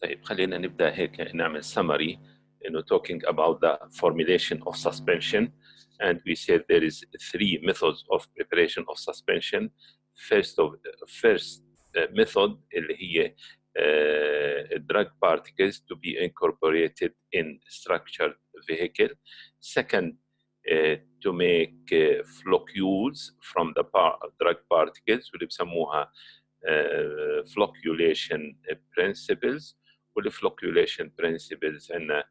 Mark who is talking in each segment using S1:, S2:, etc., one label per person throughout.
S1: طيب خلينا نبدأ هيك نعمل summary إنه talking about the formulation of suspension, and we said there is three methods of preparation of suspension. First method اللي هي drug particles to be incorporated in structured vehicle. Second, to make floccules from the drug particles واللي بسموها flocculation principles. والflocculation principles عندنا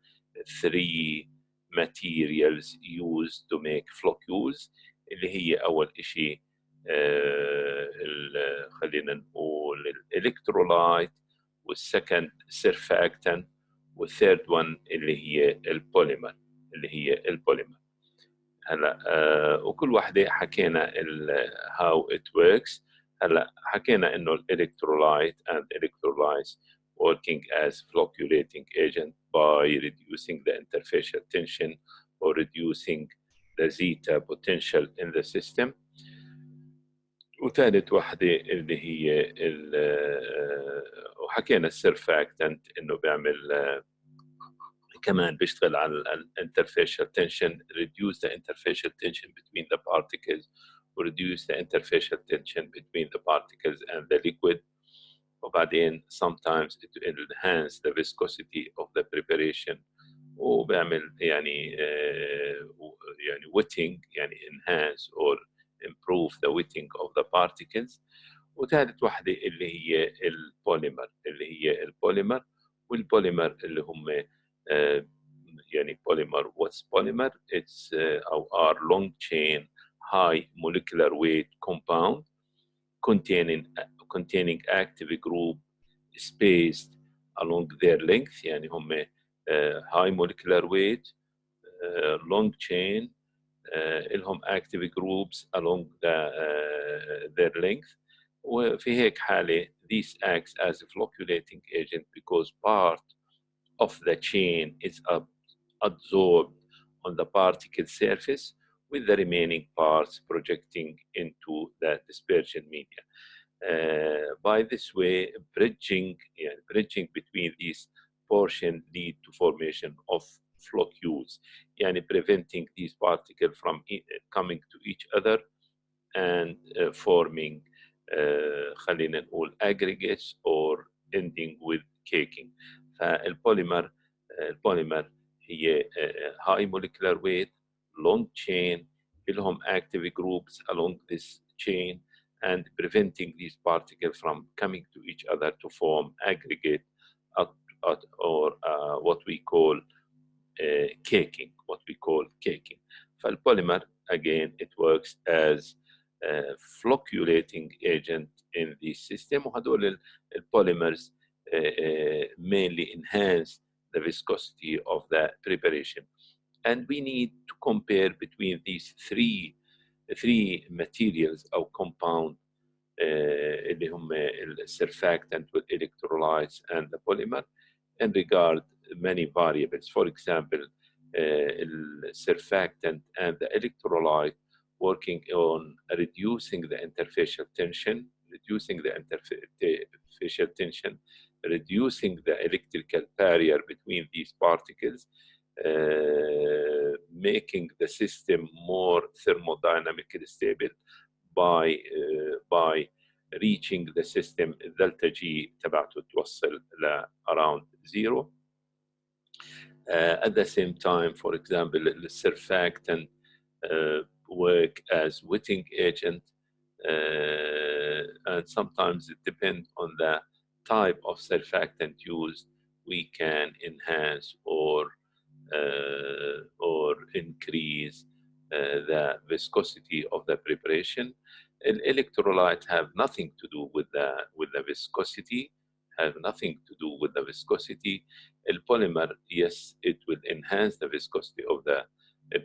S1: three materials used to make floccules اللي هي أول إشي خلينا نقول الإلكترولايت، والسكند surfactant، والثيرد one اللي هي البوليمر. هلا وكل واحدة حكينا how it works. هلا حكينا إنه الإلكترولايت and electrolytes working as flocculating agent by reducing the interfacial tension or reducing the zeta potential in the system. وثالث واحدة اللي هي وحكينا السيرفاكتنت إنه بيعمل كمان بيشتغل على الانترفيشال tension, reduce the interfacial tension between the particles, or reduce the interfacial tension between the particles and the liquid. وبعدين sometimes it enhance the viscosity of the preparation وبيعمل يعني wetting يعني enhance or improve the wetting of the particles. وثالث واحدة اللي هي البوليمر والبوليمر اللي هم يعني polymer. What's polymer? It's our long chain high molecular weight compound containing active group spaced along their length. يعني هم high molecular weight long chain لهم active groups along their length. وفي هيك حالة this acts as a flocculating agent because part of the chain is absorbed on the particle surface with the remaining parts projecting into the dispersion media. By this way, bridging between these portions lead to formation of floccules, يعني preventing these particles from coming to each other and forming خلينا نقول aggregates or ending with caking. فالبوليمر هي high molecular weight long chain لهم active groups along this chain and preventing these particles from coming to each other to form aggregate or what we call caking. فالبوليمر again it works as flocculating agent in this system. وهدول البوليمرز mainly enhance the viscosity of the preparation. And we need to compare between these three materials or compound اللي هم surfactant with electrolytes and the polymer and regard many variables. For example, surfactant and the electrolyte working on reducing the interfacial tension, reducing the electrical barrier between these particles, making the system more thermodynamically stable by reaching the system delta G تبعته توصل ل around 0. At the same time, for example, the surfactant work as wetting agent, and sometimes it depends on the type of surfactant used. We can enhance or increase the viscosity of the preparation. Electrolyte have nothing to do with the viscosity. Polymer, yes, it will enhance the viscosity of the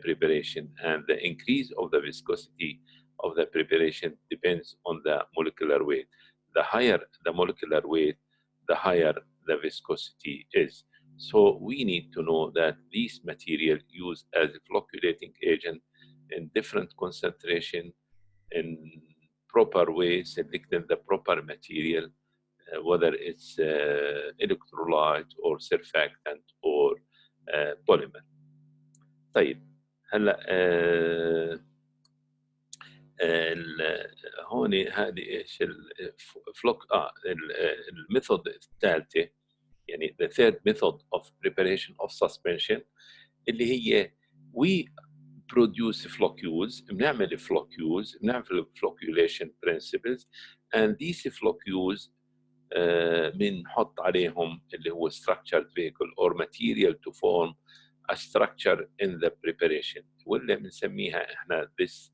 S1: preparation, and the increase of the viscosity of the preparation depends on the molecular weight. The higher the molecular weight, the higher the viscosity is. So we need to know that these materials used as a flocculating agent in different concentration, in proper way, selecting the proper material whether it's electrolyte or surfactant or polymer. طيب هلا هون هذه ايش الفلوك الميثود الثالثه يعني the third method of preparation of suspension اللي هي we produce floccules بنعمل floccules بنعمل flocculation principles and these floccules بنحط عليهم اللي هو structured vehicle or material to form a structure in the preparation واللي بنسميها احنا this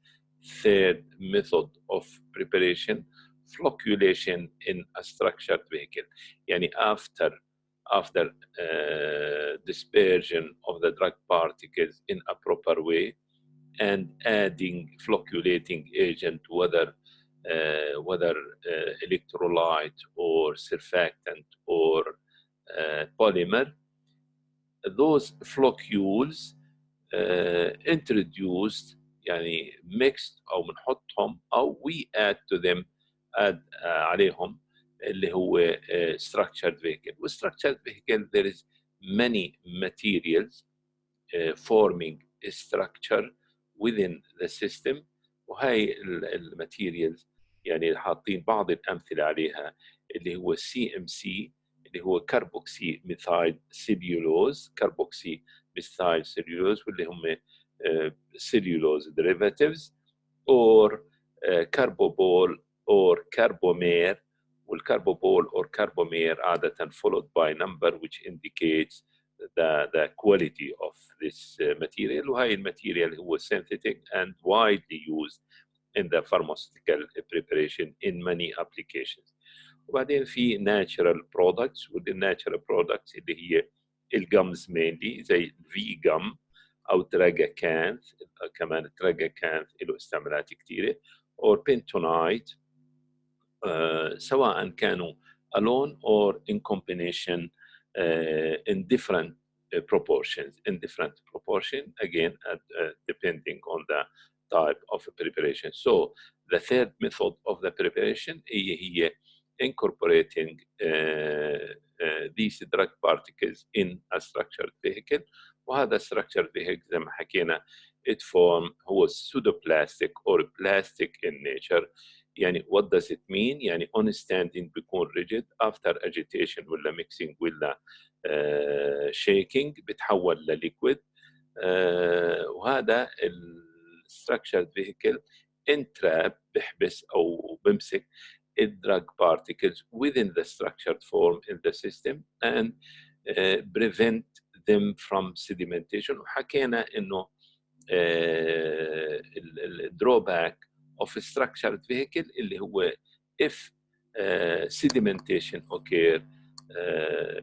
S1: third method of preparation flocculation in a structured vehicle يعني after dispersion of the drug particles in a proper way and adding flocculating agent whether electrolyte or surfactant or polymer, those floccules introduced يعني mixed أو بنحطهم أو we add to them عليهم اللي هو structured vehicle. With structured vehicle there is many materials forming a structure within the system وهي الماتيريالز يعني حاطين بعض الامثله عليها اللي هو CMC اللي هو كربوكسي ميثايل سيلولوز كربوكسي ميثايل سيلولوز واللي هم سيلولوز derivatives or كربوبول or كربومير والكربوبول or كربومير عاده followed by number which indicates the quality of this material وهي الماتيريال هو synthetic and widely used in the pharmaceutical preparation in many applications. وبعدين في natural products والnatural products اللي هي الجمز mainly زي الفي جم أو تراجاكانث كمان تراجاكانث له استعمالات كثيرة or bentonite سواء كانوا alone or in combination in different proportions, again, depending on the type of preparation. So the third method of the preparation هي incorporating these drug particles in a structured vehicle وهذا structured vehicle زي ما حكينا it form هو pseudoplastic or plastic in nature يعني what does it mean؟ يعني on standing بيكون rigid after agitation ولا mixing ولا shaking بتحول لليكويد وهذا structured vehicle entrap بحبس أو بمسك drug particles within the structured form in the system and prevent them from sedimentation وحكينا إنه drawback of a structured vehicle اللي هو if sedimentation occur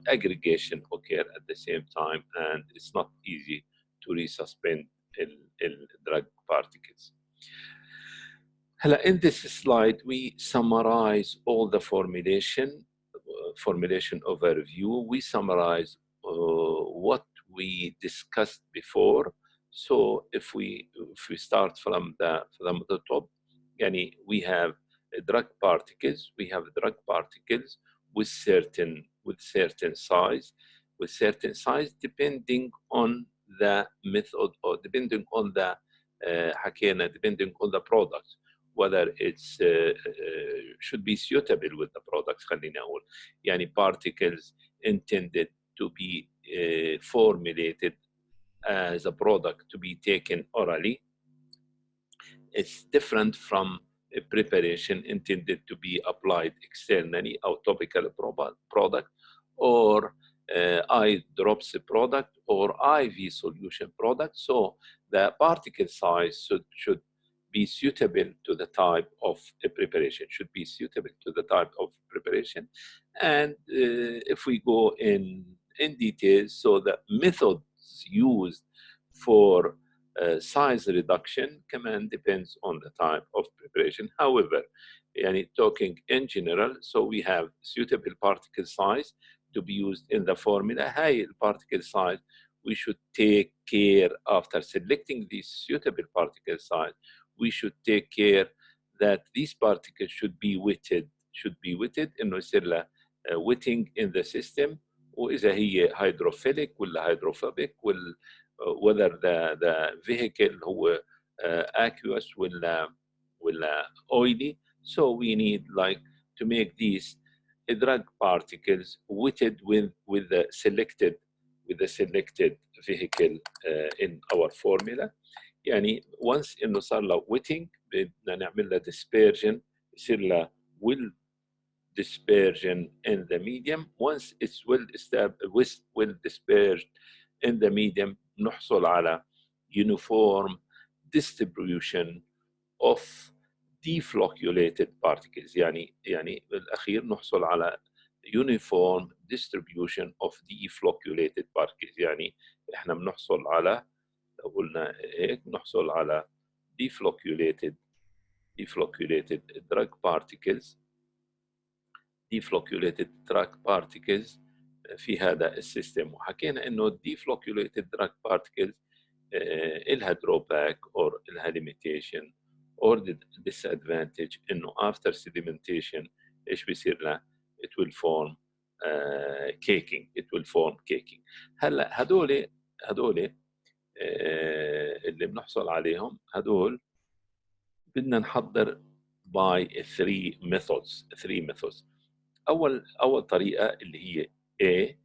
S1: aggregation occur at the same time and it's not easy to resuspend drug particles. هلا in this slide we summarize all the formulation overview. We summarize what we discussed before. So if we start from the top, يعني we have drug particles. We have drug particles with certain size, depending on the method or depending on the depending on the product, whether it's should be suitable with the products. خلينا أقول يعني particles intended to be formulated as a product to be taken orally. It's different from a preparation intended to be applied externally or topical product or eye drops product or IV solution product. So the particle size should be suitable to the type of a preparation, And if we go in details, so the methods used for size reduction كمان depends on the type of preparation. However, يعني talking in general, so we have suitable particle size to be used in the formula. High particle size, we should take care after selecting this suitable particle size. We should take care that these particles should be wetted إنه يصير له wetting in the system، وإذا هي hydrophilic ولا hydrophobic whether the vehicle هو aqueous ولا oily. So we need like to make these drug particles wetted with the selected vehicle in our formula. يعني once إنه صار له wetting بدنا نعمل له dispersion، يصير له well dispersion in the medium. Once it's well dispersed in the medium نحصل على uniform distribution of deflocculated particles. يعني بالأخير نحصل على uniform distribution of deflocculated particles. يعني احنا بنحصل على، لو قلنا هيك، نحصل على deflocculated drug particles في هذا السيستم. وحكينا انه deflocculated drug particles إلها drawback or إلها limitation or disadvantage، إنه after sedimentation إيش بيصير لها؟ it will form caking. هلا هدول اللي بنحصل عليهم، هدول بدنا نحضر by three methods. أول طريقة اللي هي A،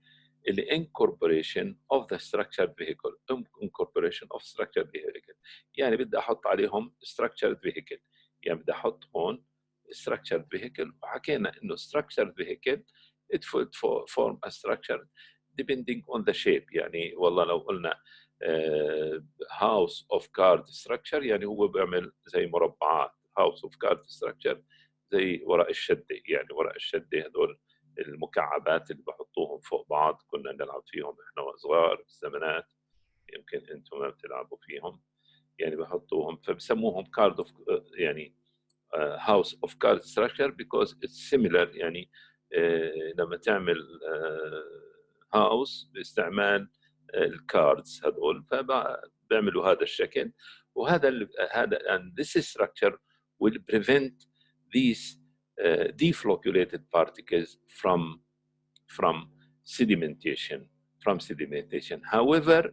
S1: اللي incorporation of the structured vehicle. يعني بدي أحط عليهم structured vehicle، يعني بدي أحط هون structured vehicle. وحكينا إنه structured vehicle it would form a structure depending on the shape. يعني والله لو قلنا house of card structure يعني هو بيعمل زي مربعات. house of card structure زي ورق الشدة، يعني ورق الشدة هدول المكعبات اللي بحطوهم فوق بعض كنا نلعب فيهم احنا وصغار بالزمانات، يمكن انتم ما بتلعبوا فيهم، يعني بحطوهم فبسموهم card of يعني house of card structure because it's similar. يعني لما تعمل house باستعمال الكاردز هذول فبيعملوا هذا الشكل. وهذا and this structure will prevent these deflocculated particles from sedimentation. However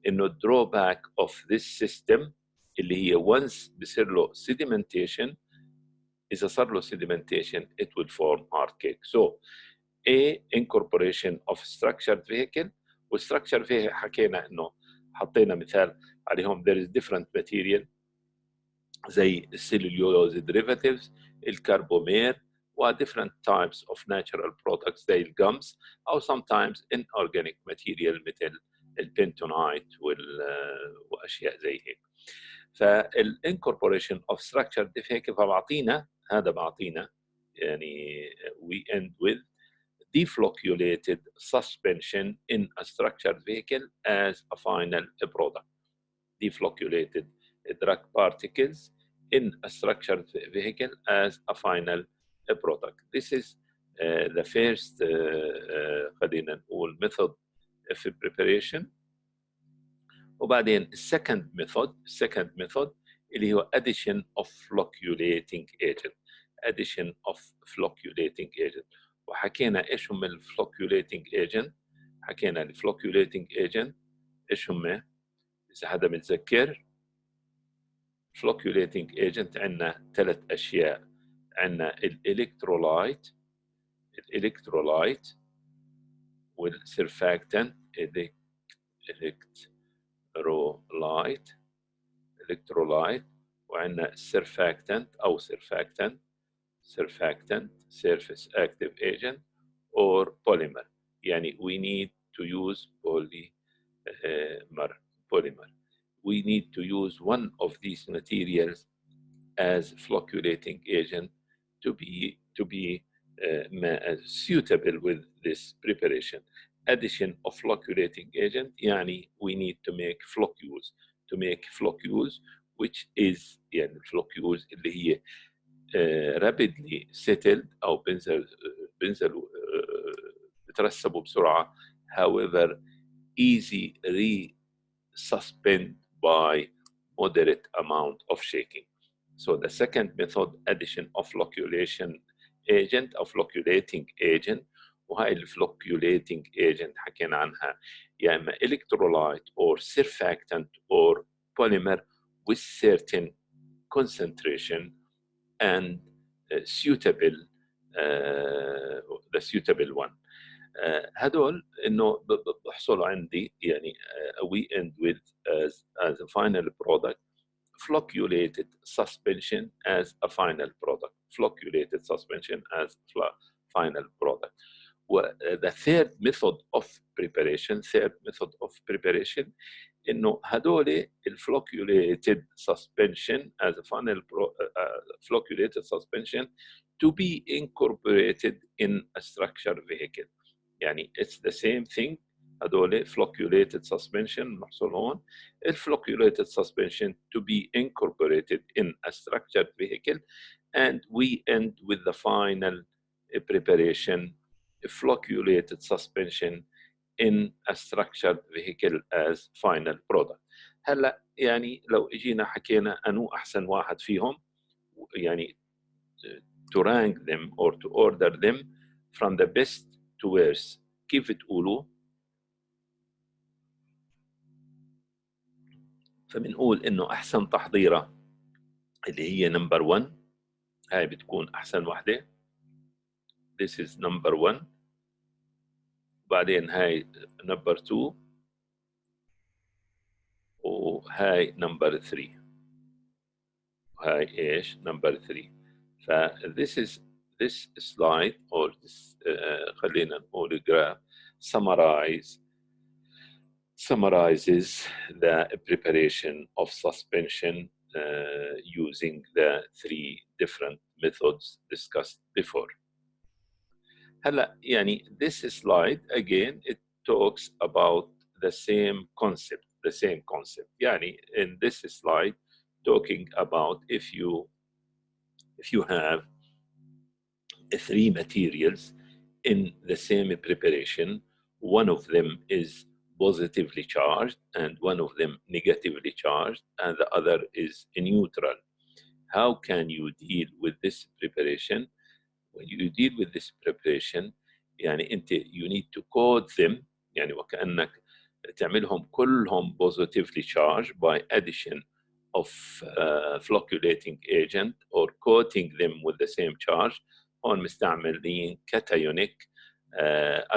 S1: إنه drawback of this system اللي هي once بصير له sedimentation، إذا صار له sedimentation it will form hard cake. So A incorporation of structured vehicle. والstructured vehicle حكينا إنه حطينا مثال عليهم there is different material زي السيلولوز derivatives، الكربومير، و different types of natural products زي الجمز، أو sometimes inorganic material مثل البنتونايت وأشياء زي هيك. فالincorporation of structured vehicle فبعطينا يعني we end with deflocculated suspension in a structured vehicle as a final product. Deflocculated drug particles in a structured vehicle as a final product. This is the first خلينا نقول method of preparation. وبعدين second method اللي هو addition of flocculating agent. وحكينا ايش هم الفلوكيوليتنج ايجنت. حكينا الفلوكيوليتنج ايجنت ايش هم، اذا حدا متذكر. فلوكيوليتنج ايجنت عندنا ثلاث اشياء، عندنا الالكترولايت والسيرفاكتنت الكترولايت، وعندنا السيرفاكتنت او سيرفاكتنت surface active agent or polymer. يعني we need to use polymer. We need to use one of these materials as flocculating agent to be suitable with this preparation. Addition of flocculating agent يعني we need to make floccules which is يعني floccules اللي هي rapidly settled أو بنزلوا بترسبوا بسرعة. However easy resuspend by moderate amount of shaking. So the second method, addition of flocculation agent أو flocculating agent. وهاي الفلوكيوليتنج agent حكينا عنها يا إما electrolyte or surfactant or polymer with certain concentration and suitable the suitable one. هدول إنه بحصلوا عندي يعني we end with as a final product flocculated suspension as a final product. Flocculated suspension as final product. The third method of preparation انه هدول الفلوكيوليتد suspension as a final flocculated suspension to be incorporated in a structure vehicle. يعني it's the same thing. هدول flocculated suspension نحصل هون flocculated suspension to be incorporated in a structured vehicle, and we end with the final preparation flocculated suspension in a structured vehicle as final product. هلا يعني لو اجينا حكينا انو احسن واحد فيهم يعني to rank them or to order them from the best to worst كيف تقولوا؟ فبنقول انه احسن تحضيره اللي هي نمبر 1 هاي بتكون احسن وحده. This is number 1. بعدين هاي نمبر 2 وهاي نمبر 3 وهاي ايش نمبر 3. ف this slide or this خلينا نقول graph summarizes the preparation of suspension using the 3 different methods discussed before. هلا يعني this slide again it talks about the same concept. يعني in this slide talking about if you have 3 materials in the same preparation, one of them is positively charged and one of them negatively charged and the other is neutral. How can you deal with this preparation? When you deal with this preparation يعني انت you need to code them يعني وكأنك تعملهم كلهم positively charged by addition of flocculating agent or coating them with the same charge. هون مستعملين cationic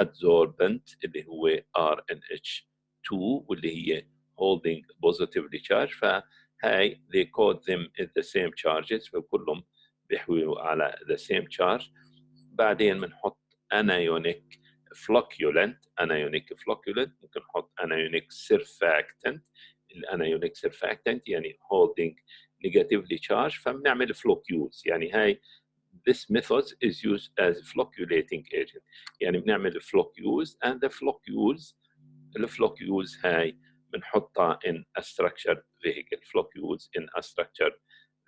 S1: adsorbent اللي هو RNH2 واللي هي holding positively charged. فهاي they code them at the same charges فكلهم بيحويوا على the same charge. بعدين بنحط anionic flocculant ممكن نحط anionic surfactant. الانايونيك surfactant يعني holding negatively charged فبنعمل floccuse. يعني هاي this method is used as flocculating agent. يعني بنعمل floccuse and the floccuse هاي بنحطها in a structured vehicle. floccuse in a structured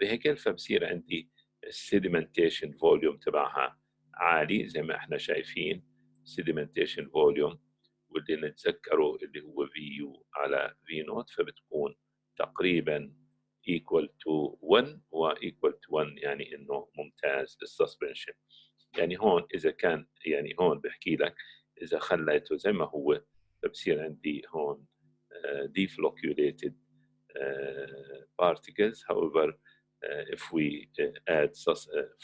S1: vehicle فبصير عندي sedimentation volume تبعها عالي زي ما احنا شايفين sedimentation volume واللي نتذكره اللي هو VU على V نوت فبتكون تقريبا equal to 1 و equal to 1 يعني انه ممتاز السسبنشن. يعني هون اذا كان يعني هون بحكي لك اذا خليته زي ما هو فبصير عندي هون deflocculated particles. However if we add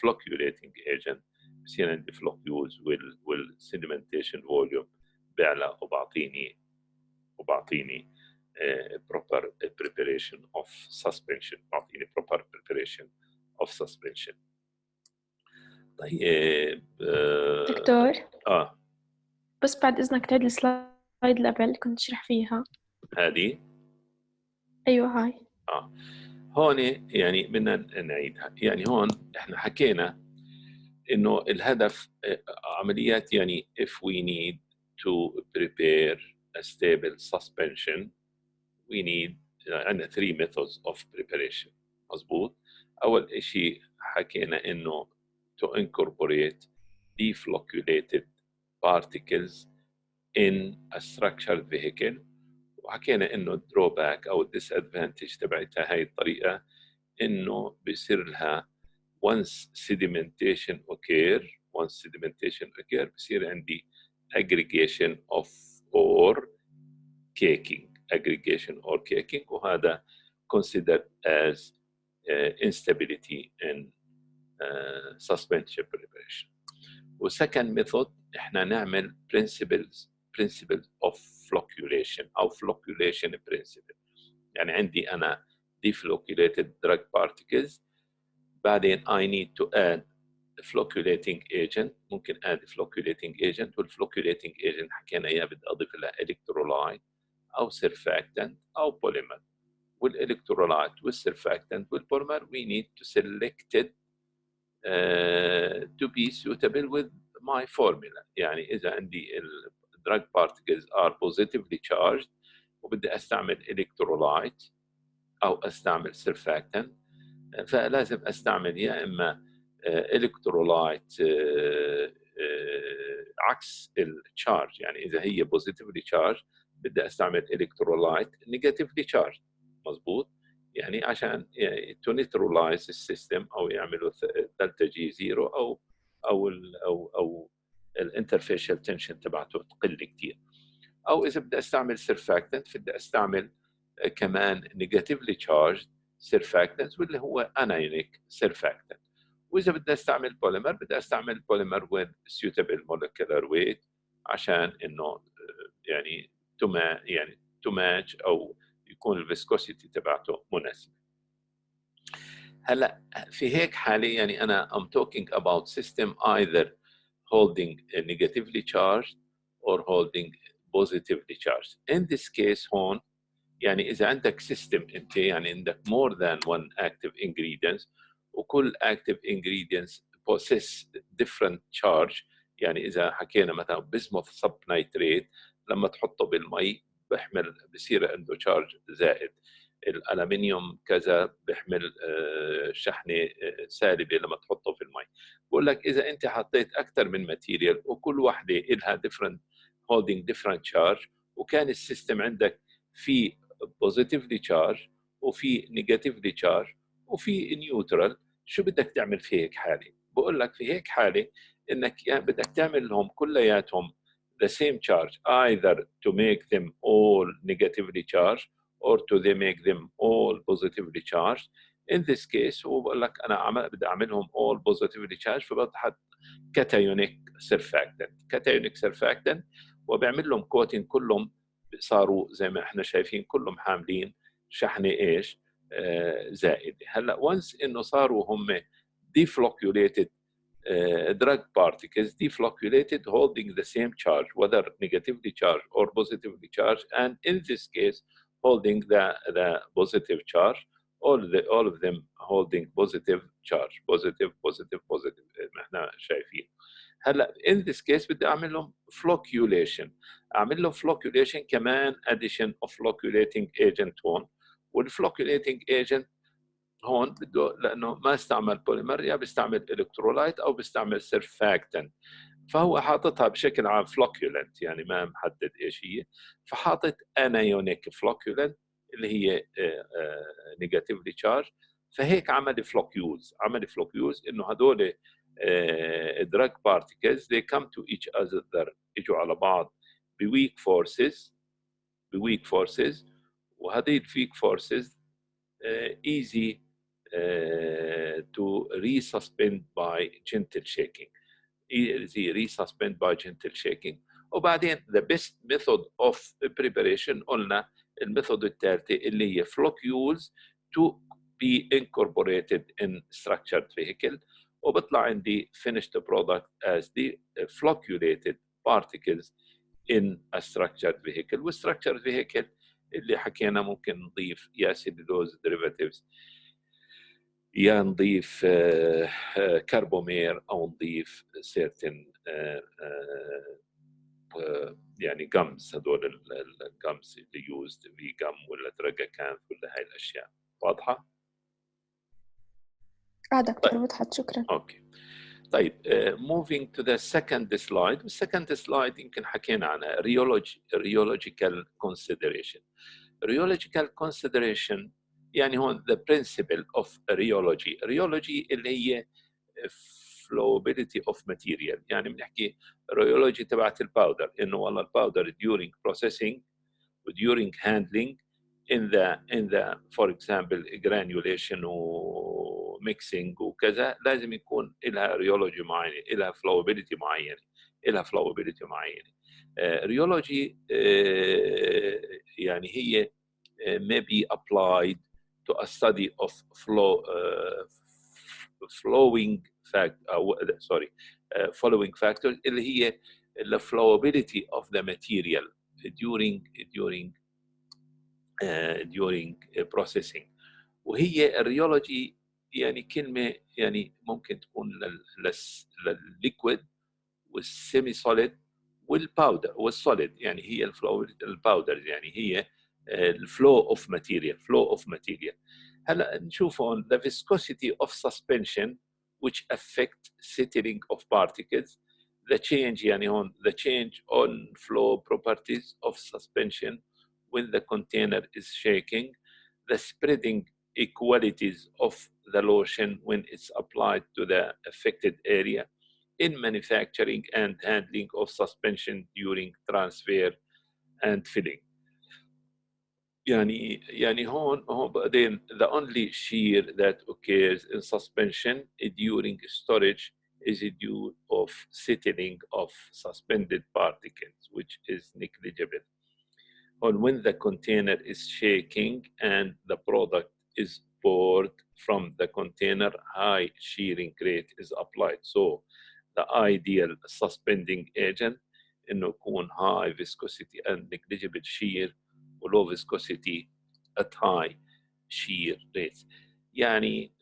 S1: flocculating agent بصير عندي floccuse والsedimentation volume بيعلى وبعطيني proper preparation of suspension. بعطيني proper preparation of suspension. طيب
S2: دكتور
S1: اه
S2: بس بعد إذنك تعيد السلايد اللي قبل كنت تشرح فيها.
S1: هذه
S2: أيوة هاي.
S1: هون يعني بدنا نعيدها. يعني هون احنا حكينا انه الهدف عمليات يعني if we need to prepare a stable suspension we need عندنا 3 methods of preparation. مظبوط. اول شيء حكينا انه to incorporate deflocculated particles in a structured vehicle. وحكينا انه drawback او disadvantage تبعتها هاي الطريقه انه بيصير لها once sedimentation occur بصير عندي aggregation of or caking وهذا considered as instability in suspension preparation. وsecond method احنا نعمل principles of flocculation أو flocculation principle. يعني عندي أنا deflocculated drug particles، بعدين I need to add flocculating agent، ممكن add flocculating agent، والflocculating agent حكينا إياه بدي أضيف لها electrolyte أو surfactant أو polymer. والelectrolyte والsurfactant والpolymer we need to select it to be suitable with my formula. يعني إذا عندي drug particles are positively charged وبدي أستعمل electrolyte أو أستعمل surfactant، فلازم أستعمل يا إما electrolyte عكس التشارج. يعني إذا هي positively charged بدي أستعمل electrolyte negatively charged. مظبوط؟ يعني عشان to neutralize السيستم أو يعملوا دلتا جي زيرو أو الانترفيشال تنشن تبعته تقل كثير. أو إذا بدي أستعمل surfactant بدي أستعمل كمان negatively charged surfactants واللي هو anionic surfactant. وإذا بدي أستعمل بوليمر بدي أستعمل بوليمر with suitable molecular weight عشان إنه يعني to match أو يكون الفيسكوسيتي تبعته مناسب. هلا في هيك حالة يعني أنا I'm talking about system either holding negatively charged or holding positively charged. In this case هون يعني إذا عندك system أنت يعني عندك more than one active ingredients وكل active ingredients possess different charge. يعني إذا حكينا مثلا بسموث سب نايتريت لما تحطه بالمي بصير عنده charge زائد. الألمنيوم كذا بيحمل شحنة سالبة لما تحطه في المي. بقول لك إذا أنت حطيت أكثر من ماتيريال وكل واحدة لها different holding different charge وكان السيستم عندك في positively charge وفي negatively charge وفي neutral، شو بدك تعمل في هيك حالة؟ بقول لك في هيك حالة إنك يعني بدك تعمل لهم كلياتهم the same charge either to make them all negatively charged or to they make them all positively charged. In this case هو بقول لك أنا بدي أعملهم all positively charged فبحط cationic surfactant وبعمل لهم coating كلهم صاروا زي ما احنا شايفين كلهم حاملين شحنة ايش زائدة. هلا once انه صاروا هم deflocculated drug particles deflocculated holding the same charge whether negatively charged or positively charged, and in this case holding the positive charge, all of them holding positive charge positive ما احنا شايفين. هلا in this case بدي اعمل لهم flocculation، اعمل له flocculation كمان addition of flocculating agent هون. والflocculating agent هون بده لانه ما استعمل بوليمر يا بيستعمل الكترولايت او بيستعمل surfactant، فهو حاططها بشكل عام flocculant يعني ما محدد ايش هي، فحاطط anionic flocculant اللي هي negatively charged. فهيك عمل فلوكيوز انه هدول drug particles they come to each other يجوا على بعض بweak forces وهذه الweak forces easy to resuspend by gentle shaking. وبعدين the best method of preparation قلنا الميثود الثالثة اللي هي floccules to be incorporated in structured vehicle وبطلع عندي finished product as the flocculated particles in a structured vehicle. والstructured vehicle اللي حكينا ممكن نضيف يا cellulose derivatives يا نضيف كربومير أو نضيف certain يعني جمز، هدول الجمز اللي يوزد في جم ولا تراجاكانث ولا هاي الأشياء. واضحة؟
S2: دكتور
S1: طيب.
S2: وضحت، شكرا.
S1: أوكي. طيب moving to the second slide. السكند سلايد يمكن حكينا عنها rheological consideration. Rheological consideration يعني هون the principle of rheology اللي هي flowability of material. يعني بنحكي rheology تبعت الباودر انه والله الباودر during processing و during handling in the for example granulation و mixing وكذا لازم يكون لها rheology معينه، لها flowability معينه، rheology يعني هي may be applied to a study of following factors اللي هي the flowability of the material during processing. وهي الريولوجي يعني كلمة يعني ممكن تكون للليكويد والسيمي سوليد والباودر والسوليد. يعني هي الباودر يعني هي الفلو اوف ماتيريال. هلا نشوف on the viscosity of suspension which affect settling of particles. The change يعني هون the change on flow properties of suspension when the container is shaking, the spreading equalities of the lotion when it's applied to the affected area in manufacturing and handling of suspension during transfer and filling. يعني هون بعدين the only shear that occurs in suspension during storage is due of settling of suspended particles, which is negligible. Or when the container is shaking and the product is poured from the container, high shearing rate is applied. So the ideal suspending agent انه يكون high viscosity and negligible shear و low viscosity at high shear rates. يعني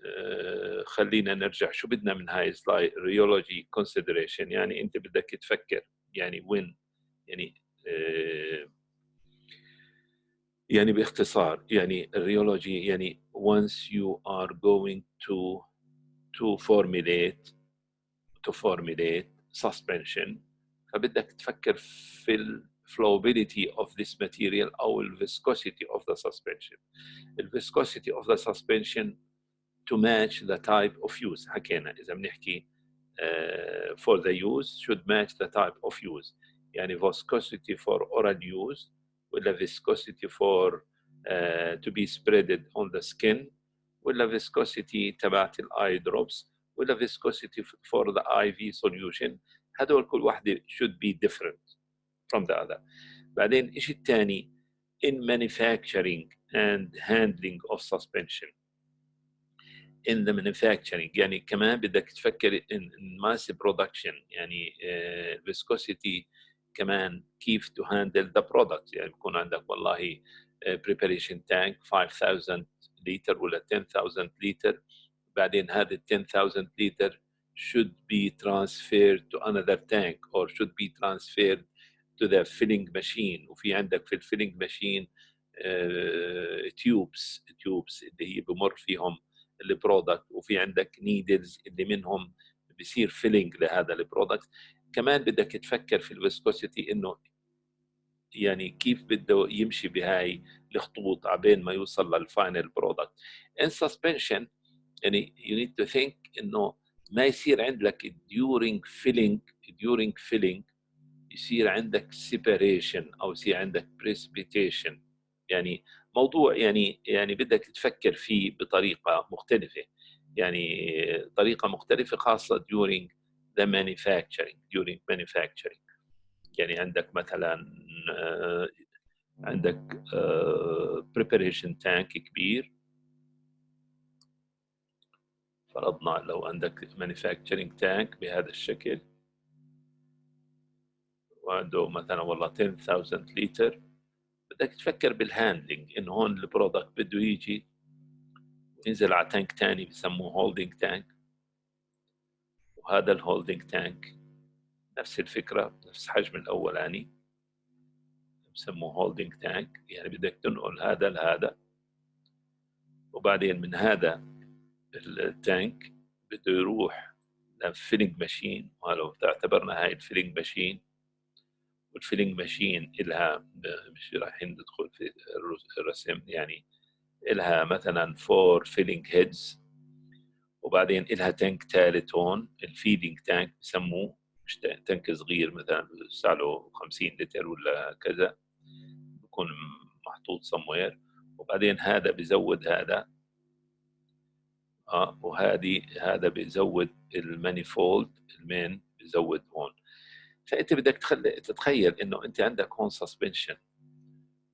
S1: خلينا نرجع شو بدنا من هاي السلايد rheology consideration. يعني انت بدك تفكر يعني when يعني باختصار يعني الريولوجي يعني once you are going to formulate suspension فبدك تفكر في ال flowability of this material أو ال viscosity of the suspension. ال viscosity of the suspension to match the type of use. حكينا إذا بنحكي for the use should match the type of use. يعني viscosity for oral use ولا viscosity for to be spreaded on the skin ولا viscosity تبعت eye drops ولا viscosity for the IV solution. هدول كل واحدة should be different from the other. بعدين الشيء الثاني in manufacturing and handling of suspension. in the manufacturing يعني كمان بدك تفكر in mass production. يعني viscosity كمان كيف to handle the product. يعني بيكون عندك والله preparation tank 5000 لتر ولا 10000 لتر. بعدين هذا 10000 لتر should be transferred to another tank or should be transferred to the filling machine. وفي عندك في الفيلينج ماشين تيوبس اللي هي بمر فيهم البرودكت وفي عندك نيدلز اللي منهم بيصير فيلينج لهذا البرودكت. كمان بدك تفكر في الفيسكوسيتي انه يعني كيف بده يمشي بهاي الخطوط عبين ما يوصل للفاينل برودكت. in suspension يعني you need to think انه ما يصير عندك during filling يصير عندك separation او يصير عندك precipitation. يعني موضوع يعني بدك تفكر فيه بطريقه مختلفه. يعني طريقه مختلفه خاصه during manufacturing. يعني عندك مثلا عندك preparation tank كبير. فرضنا لو عندك manufacturing tank بهذا الشكل وعنده مثلا والله 10000 لتر. بدك تفكر بالهاندلنج انه هون البرودكت بده يجي ينزل على تانك تاني بسموه هولدنج تانك. وهذا الهولدنج تانك نفس الفكرة نفس حجم الأولاني بسموه هولدنج تانك. يعني بدك تنقل هذا لهذا وبعدين من هذا التانك بده يروح لفيلينج ماشين. ولو اعتبرنا هاي الفيلينج ماشين والفيلينج ماشين إلها مش رايحين ندخل في الرسم يعني إلها مثلا 4 فيلينج هيدز، وبعدين إلها تانك ثالث هون، الفيدنج تانك بسموه، مش تانك صغير مثلا بيوسع له 50 لتر ولا كذا، بكون محطوط somewhere، وبعدين هذا بزود هذا، هذا بيزود المانيفولد، المين بيزود هون. فانت بدك تتخيل انه انت عندك هون سسبنشن،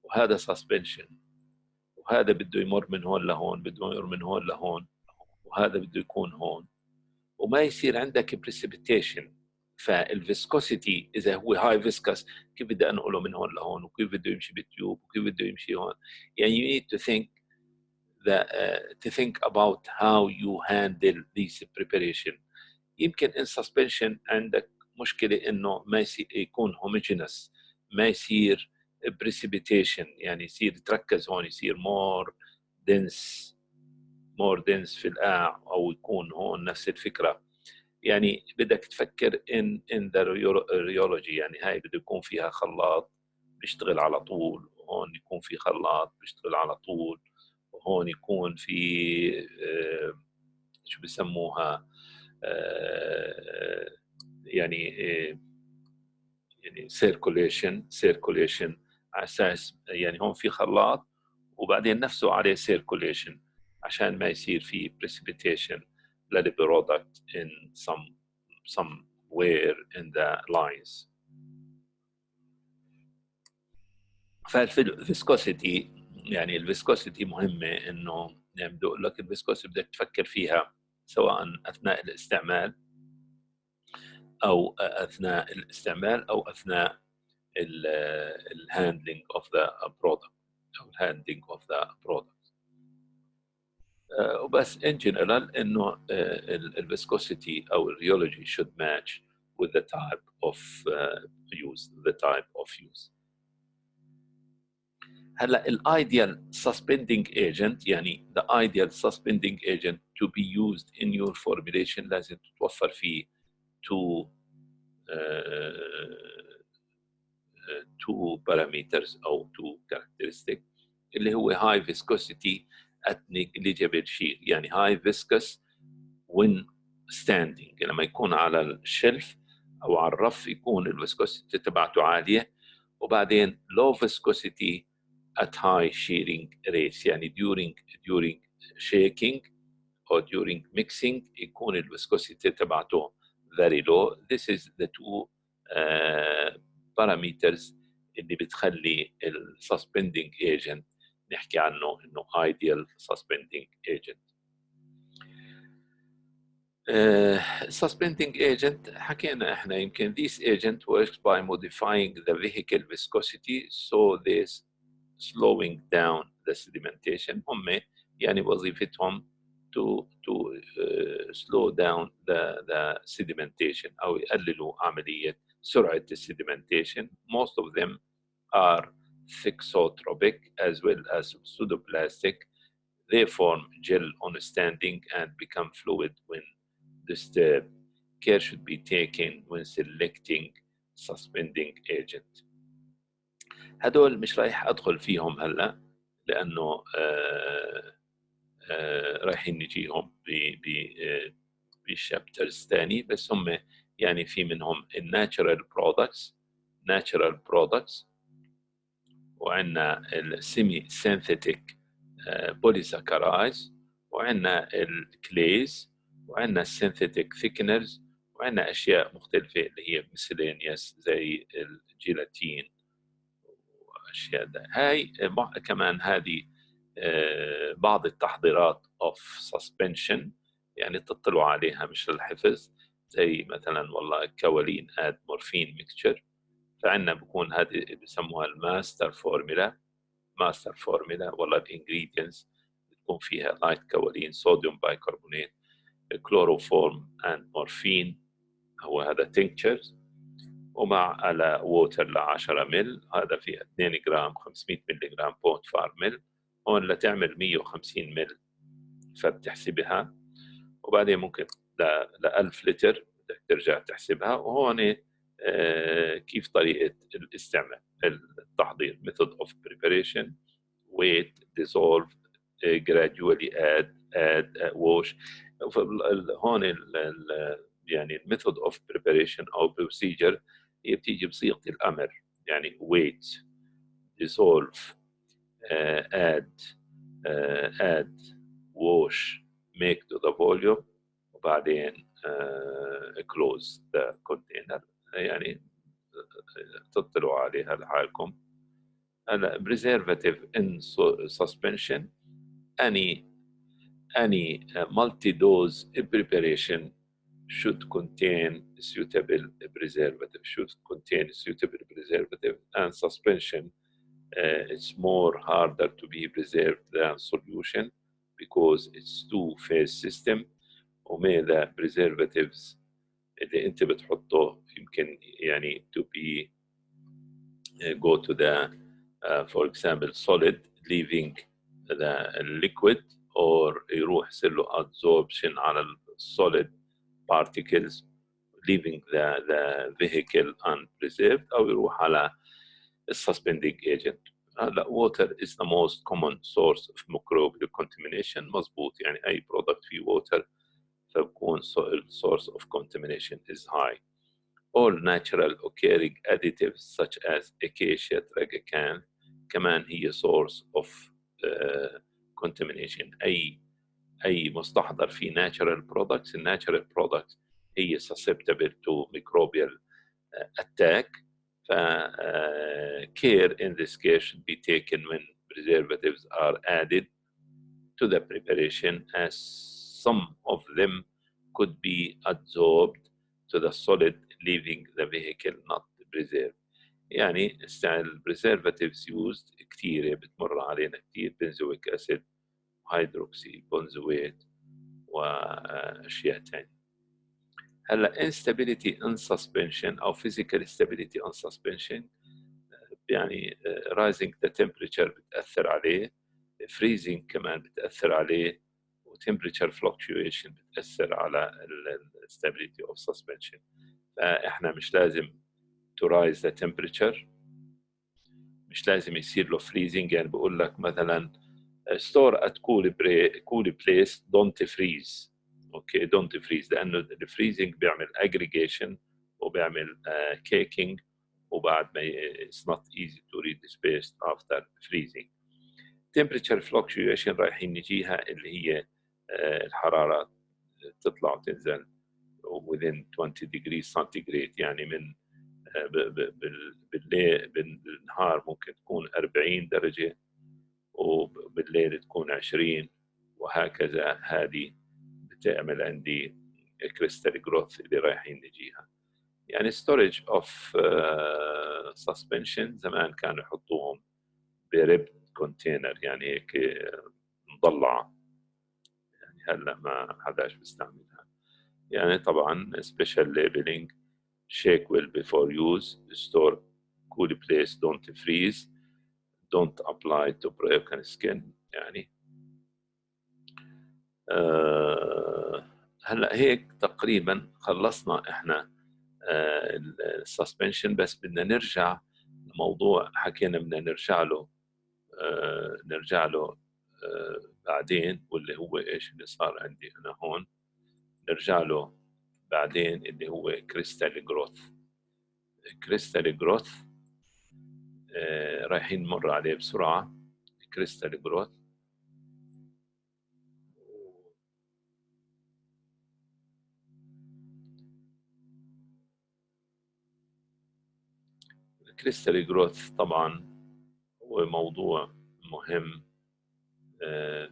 S1: وهذا سسبنشن، وهذا بده يمر من هون لهون، بده يمر من هون لهون، وهذا بده يكون هون، وما يصير عندك بريسيبيتيشن. فالفيسكوسيتي اذا هو هاي فيسكس، كيف بدي انقله من هون لهون، وكيف بده يمشي بالتيوب، وكيف بده يمشي هون. يعني you need to think about how you handle this preparation. يمكن in suspension عندك مشكلة إنه ما يكون homogeneous، ما يصير precipitation، يعني يصير يتركز هون، يصير more dense في القاع، أو يكون هون نفس الفكرة. يعني بدك تفكر in the rheology، يعني هاي بده يكون فيها خلاط بيشتغل على طول، وهون يكون في خلاط بيشتغل على طول، وهون يكون في شو بسموها يعني يعني سيركوليشن على اساس يعني هون في خلاط، وبعدين نفسه عليه سيركوليشن عشان ما يصير في precipitation للبرودكت in somewhere in the lines. فالفيسكوسيتي، يعني الفيسكوسيتي مهمة، انه يعني بدي اقول لك الفيسكوسيتي بدك تفكر فيها سواء اثناء الاستعمال او اثناء الهاندلنج اوف ذا برودكت، او الهاندلنج اوف ذا برودكت. وبس in general انه الفيسكوسيتي او الريولوجي should match with the type of use. هلا الايديال suspending agent، يعني the ideal suspending agent to be used in your formulation لازم تتوفر فيه two parameters او two characteristics، اللي هو high viscosity at negligible shear، يعني high viscous when standing، لما يكون على الشلف او على الرف يكون الفيسكوسيتي تبعته عاليه، وبعدين low viscosity at high shearing rates، يعني during shaking or during mixing يكون الفيسكوسيتي تبعته very low. This is the two parameters اللي بتخلي suspending agent نحكي عنه انه ideal suspending agent. Suspending agent حكينا احنا يمكن this agent works by modifying the vehicle viscosity so this slowing down the sedimentation. هم يعني وظيفتهم to slow down the sedimentation أو يقللوا عملية سرعة sedimentation. Most of them are thixotropic as well as pseudoplastic. They form gel on standing and become fluid when disturbed. Care should be taken when selecting suspending agent. هدول مش رايح أدخل فيهم هلا لأنه رايحين نجيهم بشابترز تاني، بس هم يعني في منهم الناتشرال برودكتس، وعندنا السيمي سينثيتيك بوليساكرايز، وعندنا الكليز، وعندنا السينثيتيك ثيكنرز، وعندنا اشياء مختلفه اللي هي مسلينيوس زي الجيلاتين واشياء ده. هاي كمان هذه بعض التحضيرات اوف سسبنشن، يعني تطلعوا عليها مش للحفظ، زي مثلا والله كولين اد مورفين ميكستشر، فعندنا بكون هذه بسموها الماستر فورمولا والله الانجريدينتس بتكون فيها لايت كولين، صوديوم بايكربونات، كلوروفورم اند مورفين، هو هذا تينكتشرز، ومع على ووتر ل 10 مل، هذا فيها 2 جرام 500 ملي جرام 0.5 مل، هون لتعمل 150 مل فبتحسبها، وبعدين ممكن ل 1000 لتر بدك ترجع تحسبها. وهون كيف طريقة الاستعمال التحضير method of preparation weight dissolve gradually add wash. هون يعني الميثود اوف بريباريشن او بروسيجر هي بتيجي بصيغه الامر، يعني wait dissolve add wash make to the volume وبعدين close the container. يعني تطلعوا عليها لحالكم. هلا preservative in suspension any multi-dose preparation should contain suitable preservative and suspension. It's more harder to be preserved than solution because it's two-phase system. وماذا preservatives اللي انت بتحطه يمكن يعني to be go to the for example solid leaving the liquid or يروح يصير له absorption على solid particles leaving the vehicle unpreserved أو يروح على suspending agent. هلا water is the most common source of microbial contamination. مظبوط، يعني أي product فيه water فبكون source of contamination is high. All natural occurring additives such as acacia tragacan كمان هي source of contamination. أي مستحضر فيه natural products. الناتشرال products هي susceptible to microbial attack. Care in this case should be taken when preservatives are added to the preparation, as some of them could be absorbed to the solid leaving the vehicle not preserved. يعني preservatives used كثيرة بتمر علينا كثير، benzoic acid hydroxy benzoate وأشياء تانية. هلا instability in suspension أو physical stability in suspension يعني rising the temperature بتأثر عليه، freezing كمان بتأثر عليه، و temperature fluctuation بتأثر على stability of suspension. فإحنا مش لازم to rise the temperature، مش لازم يصير له freezing. يعني بقول لك مثلا store at cool place don't freeze. اوكي don't freeze لأنه الفريزنج بيعمل aggregation وبيعمل caking وبعد ما it's not easy to read the space after freezing. temperature fluctuation رايحين نجيها اللي هي الحرارة تطلع وتنزل within 20 degrees centigrade. يعني من بالنهار ممكن تكون 40 درجة وبالليل تكون 20 وهكذا. هذه بتعمل عندي crystal growth اللي رايحين نجيها. يعني storage of suspension زمان كانوا يحطوهم بريب كونتينر، يعني هيك مضلعة، يعني هلا ما حداش بيستعملها. يعني طبعا special labeling shake well before use store cool place don't freeze don't apply to broken skin. يعني هلا هيك تقريبا خلصنا احنا السسبنشن. بس بدنا نرجع لموضوع حكينا بدنا نرجع له بعدين، واللي هو ايش اللي صار عندي انا هون. نرجع له بعدين اللي هو كريستال جروث. كريستال جروث رايحين نمر عليه بسرعة. كريستال جروث الكريستال جروث طبعا هو موضوع مهم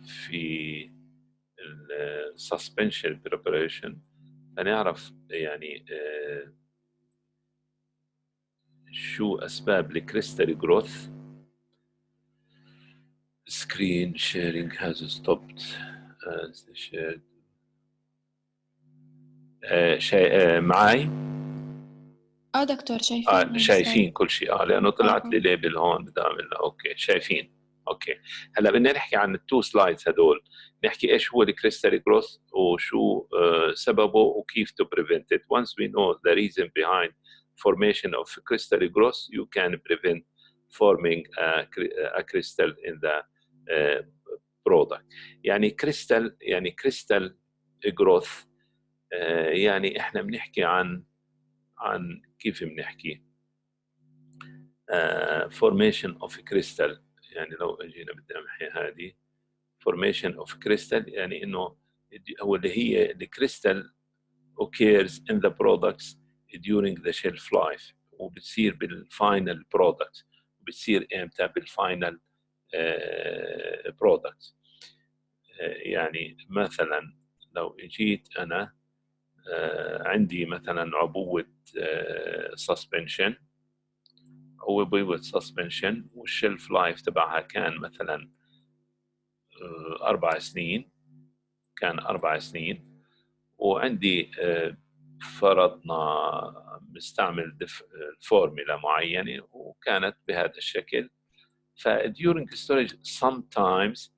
S1: في السسبنشن بريباريشن. هنعرف يعني شو أسباب الكريستال جروث. screen sharing has stopped as shared. معاي؟
S2: دكتور شايفين
S1: شايفين كل شيء لانه طلعت لي ليبل هون بدي اعملها. اوكي شايفين. اوكي هلا بدنا نحكي عن التو سلايدز هدول، نحكي ايش هو الكريستال جروث وشو سببه وكيف to prevent it. Once we know the reason behind formation of crystal growth, you can prevent forming a crystal in the product. يعني كريستال جروث، يعني احنا بنحكي عن كيف بنحكي formation of crystal. يعني لو اجينا بدنا نحكي هذه formation of crystal، يعني انه هو اللي هي الكريستال occurs in the products during the shelf life، وبتصير بالفاينل برودكت، وبتصير امتى بالفاينل برودكت. يعني مثلا لو اجيت انا عندي مثلا عبوة سسبنشن، عبوة سسبنشن والشلف لايف تبعها كان مثلا 4 سنين، كان 4 سنين، وعندي فرضنا مستعمل فورميلا معينة وكانت بهذا الشكل. ف during storage sometimes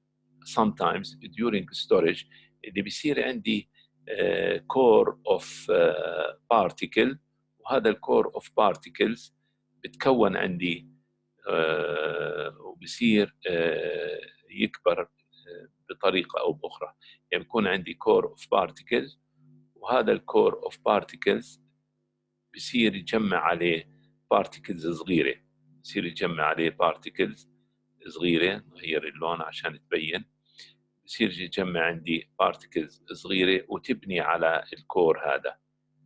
S1: during storage اللي بيصير عندي core of particle، وهذا الكور of particles بتكون عندي وبصير يكبر بطريقة أو بأخرى. يعني بيكون عندي core of particles، وهذا الكور of particles بصير يجمع عليه particles صغيرة، بصير يجمع عليه particles صغيرة. نغير اللون عشان تبين. بصير يجمع عندي particles صغيرة وتبني على الكور هذا،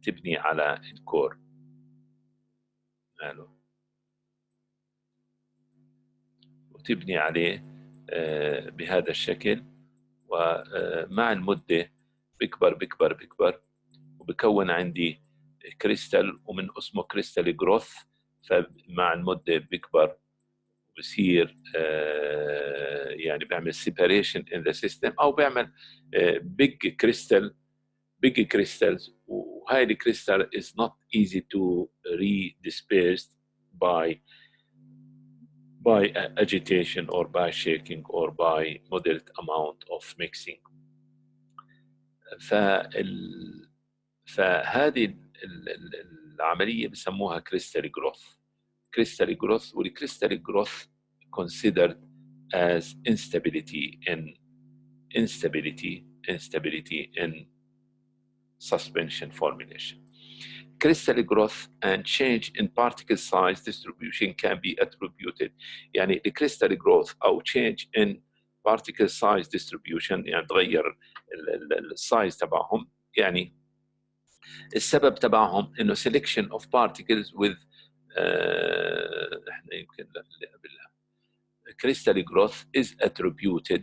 S1: تبني على الكور وتبني عليه بهذا الشكل. ومع المدة بكبر بكبر بكبر وبكون عندي كريستال، ومن اسمه كريستال جروث. فمع المدة بكبر وبصير يعني بيعمل separation in the system، أو بيعمل big crystals. وهاي الكريستال is not easy to redispersed by agitation or by shaking or by moderate amount of mixing. فهذه العملية بسموها كريستال جروث. والكريستال جروث considered as instability in suspension formulation. Crystal growth and change in particle size distribution can be attributed. يعني الكريستال growth أو change in particle size distribution، يعني تغير السايز تبعهم. يعني السبب تبعهم إنه selection of particles with إحنا يمكن اللي قبلها crystal growth is attributed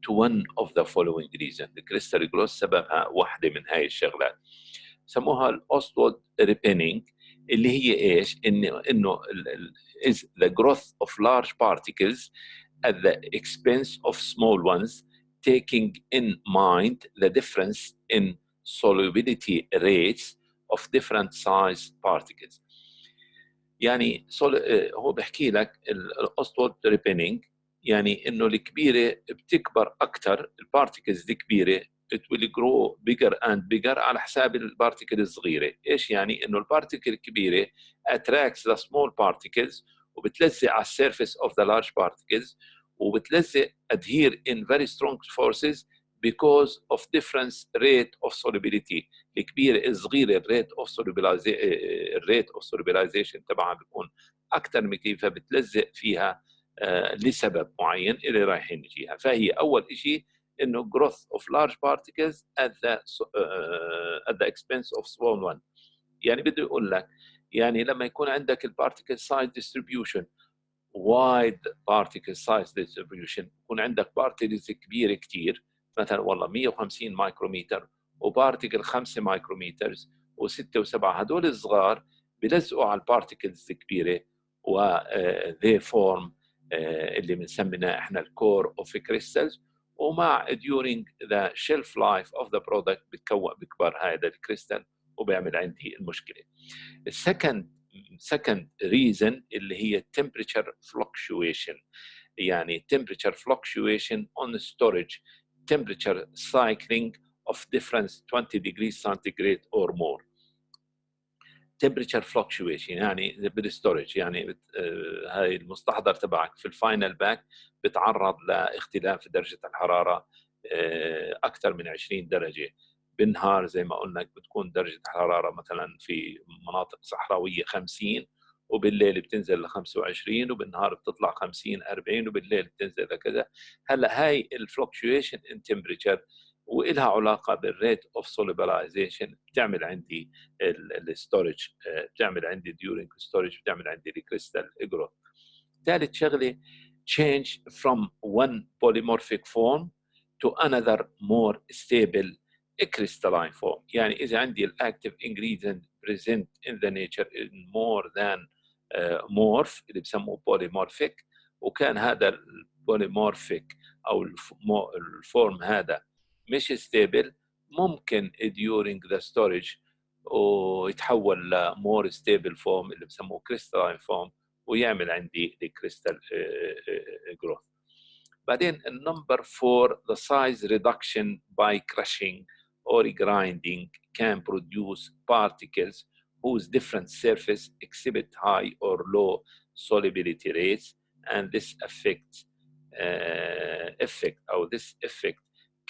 S1: to one of the following reasons. الكريستال growth سببها واحدة من هاي الشغلات، سموها الأوستوالد ريبينينج، اللي هي إيش؟ إنه is the growth of large particles at the expense of small ones, taking in mind the difference in solubility rates of different size particles. يعني هو بحكي لك الأوستوالد ريبينينج، يعني إنه الكبيرة بتكبر أكثر، البارتيكلز الكبيرة it will grow bigger and bigger على حساب البارتيكل الصغيرة. إيش يعني؟ إنه البارتيكل الكبيرة attracts the small particles وبتلزق على surface of the large particles، وبتلزق adhere in very strong forces because of difference rate of solubility. الكبيرة الصغيرة الريت of solubilization تبعها بيكون أكثر من كيف، فبتلزق فيها لسبب معين اللي رايحين نجيها. فهي أول شيء إنه growth of large particles at the expense of small one. يعني بدي أقول لك يعني لما يكون عندك البارتيكل size distribution wide particle size distribution، يكون عندك بارتيكلز كبيرة كتير، مثلا والله 150 مايكرومتر وبارتيكل 5 مايكرومترز و6 و7، هدول الصغار بلزقوا على البارتيكلز الكبيرة و they form اللي بنسميها احنا الكور اوف كريستالز. ومع during the shelf life of the product بكبر هذا الكريستال وبيعمل عندي المشكلة. second reason اللي هي temperature fluctuation، يعني temperature fluctuation on storage, temperature cycling of difference 20 degrees centigrade or more. temperature fluctuation يعني بالستورج، يعني هاي المستحضر تبعك في الفاينل باك بتعرض لاختلاف درجة الحرارة أكثر من 20 درجة. بالنهار زي ما قلنا بتكون درجة الحرارة مثلا في مناطق صحراوية 50، وبالليل بتنزل ل 25، وبالنهار بتطلع 50 40، وبالليل بتنزل لكذا. هلا هاي الفلكشويشن ان تمبريتشر وإلها علاقة بالريت اوف solubilization، بتعمل عندي الستورج، بتعمل عندي during storage، بتعمل عندي الكريستال جروث. ثالث شغله change from one polymorphic form to another more stable crystalline form. يعني اذا عندي الاكتيف ingredient present in the nature in more than morph اللي بسموه polymorphic، وكان هذا البوليمورفيك او الفورم هذا مش ستيبل، ممكن during the storage ويتحول ل more stable form اللي بسموه crystalline form، ويعمل عندي الكريستال جروث. بعدين النمبر 4 the size reduction by crushing or grinding can produce particles whose different surface exhibit high or low solubility rates, and this effect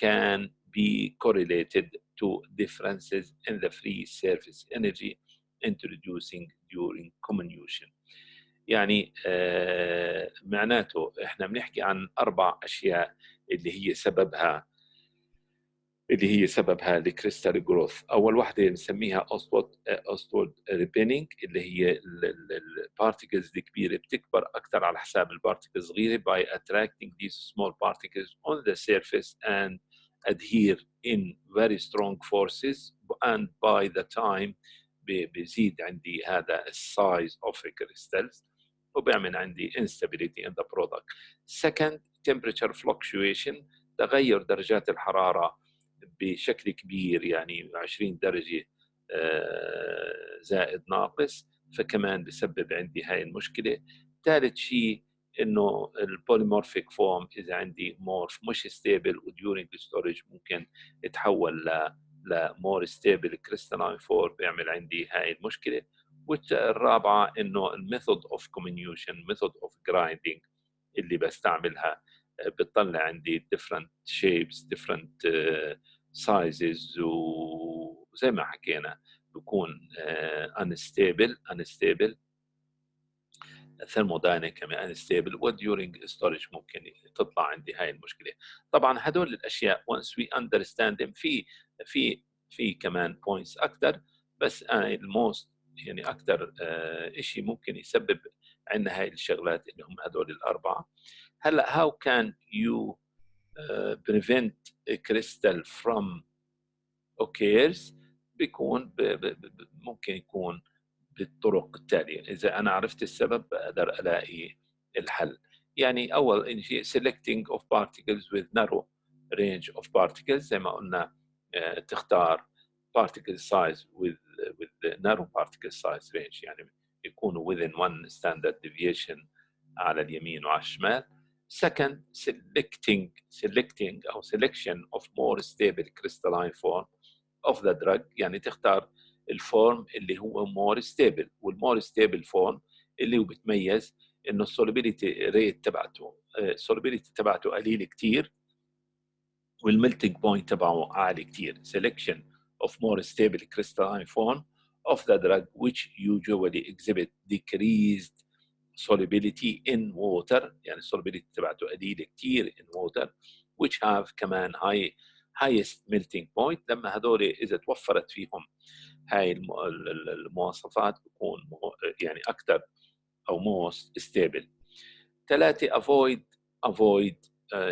S1: can be correlated to differences in the free surface energy introducing during comminution. يعني معناته احنا بنحكي عن 4 أشياء اللي هي سببها الكريستال جروث. اول واحده بنسميها اوستوود ريبينينج، اللي هي البارتيكلز الكبيره بتكبر اكثر على حساب البارتيكلز الصغيره by attracting these small particles on the surface and adhere in very strong forces, and by the time بيزيد عندي هذا السايز of crystals وبيعمل عندي instability in the product. Second, temperature fluctuation، تغير درجات الحراره بشكل كبير، يعني 20 درجة زائد ناقص، فكمان بسبب عندي هاي المشكلة. ثالث شيء انه البوليمورفيك فورم اذا عندي مورف مش ستيبل وديورينج ستورج ممكن يتحول لمور ستيبل كريستالين فورم، بيعمل عندي هاي المشكلة. والرابعة انه الميثود اوف كومينيوشن، ميثود اوف جرايندينج اللي بستعملها بتطلع عندي different shapes different sizes، وزي ما حكينا بكون unstable thermodynamically unstable، during storage ممكن تطلع عندي هاي المشكلة. طبعا هدول الأشياء once we understand them في كمان points أكثر، بس الموست يعني أكثر إشي ممكن يسبب عندنا هاي الشغلات اللي هم هدول الأربعة. هلا how can you prevent a crystal from occurs؟ بيكون ممكن يكون بالطرق التالية. إذا أنا عرفت السبب بقدر ألاقي الحل. يعني أول شيء selecting of particles with narrow range of particles، زي ما قلنا تختار particle size with narrow particle size range، يعني يكونوا within one standard deviation على اليمين وعلى الشمال. Second, selecting أو selection of more stable crystalline form of the drug، يعني تختار الفورم اللي هو more stable، والمور stable form اللي هو بتميز إنه السوليبيليتي ريت تبعته قليل كتير والملتنج بوينت تبعه عالي كتير. Selection of more stable crystalline form of the drug which usually exhibit decreased solubility in water، يعني solubility تبعته قليلة كتير in water which have كمان highest melting point. لما هذول إذا توفرت فيهم هاي المواصفات بيكون يعني أكثر أو most stable. 3 avoid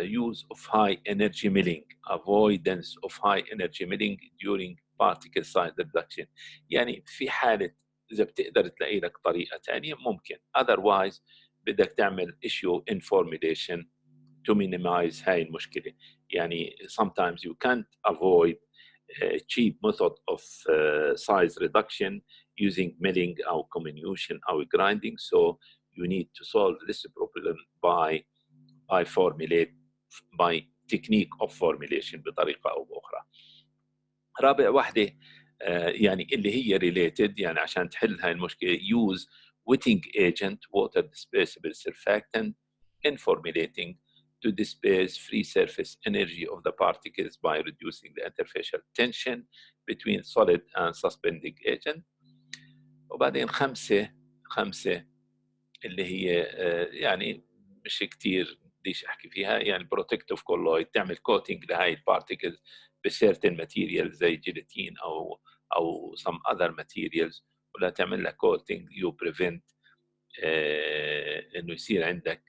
S1: use of high energy milling، avoidance of high energy milling during particle size reduction. يعني في حالة إذا بتقدر تلاقي لك طريقة ثانية ممكن، otherwise بدك تعمل issue in formulation to minimize هاي المشكلة. يعني sometimes you can't avoid cheap method of size reduction using milling أو comminution أو grinding, so you need to solve this problem by technique of formulation بطريقة أو بأخرى. رابع واحدة يعني اللي هي related، يعني عشان تحل هاي المشكلة use wetting agent water dispersible surfactant in formulating to disperse free surface energy of the particles by reducing the interfacial tension between solid and suspending agent. وبعدين خمسة اللي هي يعني مش كتير بديش احكي فيها، يعني بروتكتيف كولويد، تعمل كوتنج لهاي البارتيكلز بسيرتن ماتيريال زي جيلاتين او some other materials، ولا تعمل لها كوتنج يو بريفنت انه يصير عندك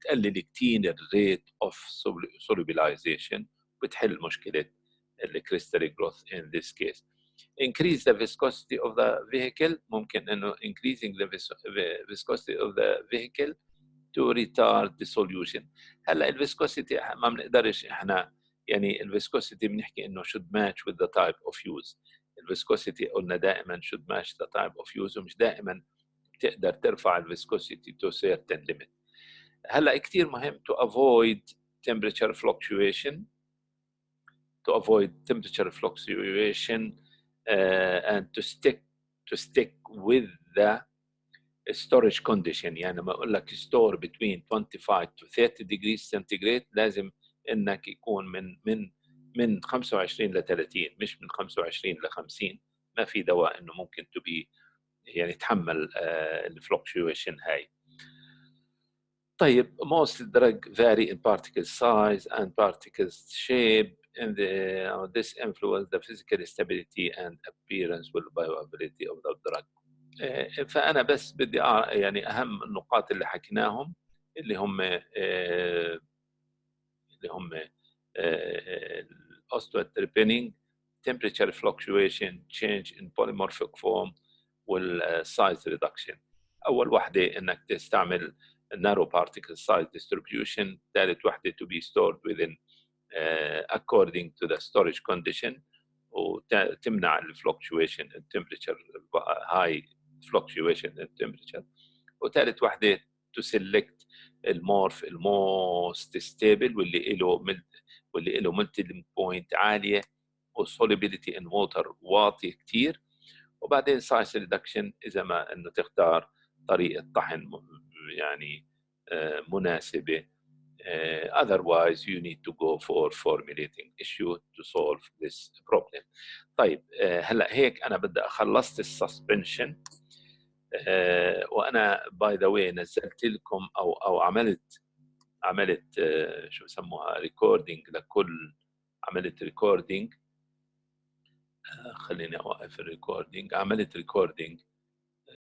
S1: بتقلل كتير الريت اوف solubilization، بتحل مشكله الكريستال جروث in this case. Increase the viscosity of the vehicle، ممكن انه increasing the viscosity of the vehicle to retard the solution. هلا الفيسكوسيتي ما بنقدرش احنا، يعني الفيسكوسيتي بنحكي انه should match with the type of use. الفيسكوسيتي قلنا دائما should match the type of use، ومش دائما تقدر ترفع الفيسكوسيتي to certain limit. هلا كثير مهم to avoid temperature fluctuation and to stick with the storage condition. يعني لما اقول لك store between 25 to 30 degrees centigrade لازم انك يكون من 25 ل 30، مش من 25 ل 50. ما في دواء انه ممكن to be يعني يتحمل الفلكشويشن هاي. طيب most drug vary in particle size and particle shape and this influence the physical stability and appearance والviability of the drug. فأنا بس بدي يعني أهم النقاط اللي حكيناهم اللي هم osteotropining, temperature fluctuation, change in polymorphic form والsize reduction. أول وحدة إنك تستعمل narrow particle size distribution. ثالث وحدة to be stored within according to the storage condition وتمنع fluctuation in temperature, high fluctuation in temperature. وثالث وحدة to select المورف الموست stable واللي له melting point عالية وsolubility in water واطي كتير. وبعدين size reduction إذا ما إنه تختار طريقة طحن يعني مناسبة. Otherwise you need to go for formulating issue to solve this problem. طيب هلا هيك أنا بدي أخلصت السسبنشن، وأنا باي ذا واي نزلت لكم أو عملت شو بسموها ريكوردينج لكل، عملت ريكوردينج. خليني أوقف الريكوردينج. عملت ريكوردينج